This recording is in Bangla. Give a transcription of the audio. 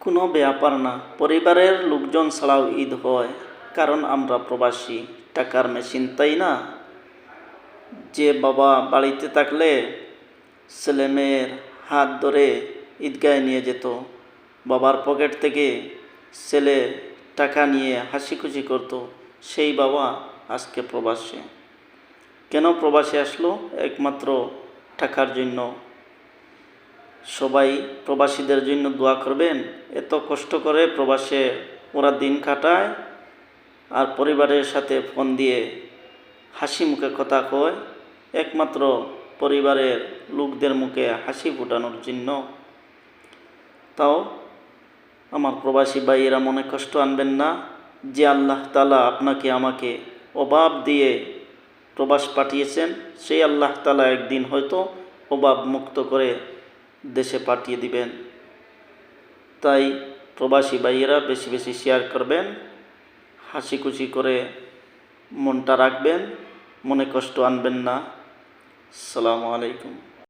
কোনো ব্যাপার না, পরিবারের লোকজন ছাড়াও ঈদ হয়, কারণ আমরা প্রবাসী। টাকার মেশিন, তাই না? যে বাবা বাড়িতে থাকলে ছেলেমেয়ের হাত ধরে ঈদগাহে নিয়ে যেত, বাবার পকেট থেকে ছেলে টাকা নিয়ে হাসি খুশি করতো, সেই বাবা আজকে প্রবাসে। কেন প্রবাসে আসলো? একমাত্র টাকার জন্য। সবাই প্রবাসীদের জন্য দোয়া করবেন। এত কষ্ট করে প্রবাসে ওরা দিন কাটায়, আর পরিবারের সাথে ফোন দিয়ে হাসি মুখে কথা কয়, একমাত্র পরিবারের লোকদের মুখে হাসি ফোটানোর জন্য। তাও আমার প্রবাসী ভাইয়েরা মনে কষ্ট আনবেন না। যে আল্লাহ তাআলা আপনাকে আমাকে অভাব দিয়ে প্রবাস পাঠিয়েছেন, সেই আল্লাহ তাআলা একদিন হয়তো অভাব মুক্ত করে দেশে পাঠিয়ে দিবেন। তাই প্রবাসী ভাইয়েরা বেশি বেশি শেয়ার করবেন, হাসি খুশি করে মনটা রাখবেন, মনে কষ্ট আনবেন না। আসসালামু আলাইকুম।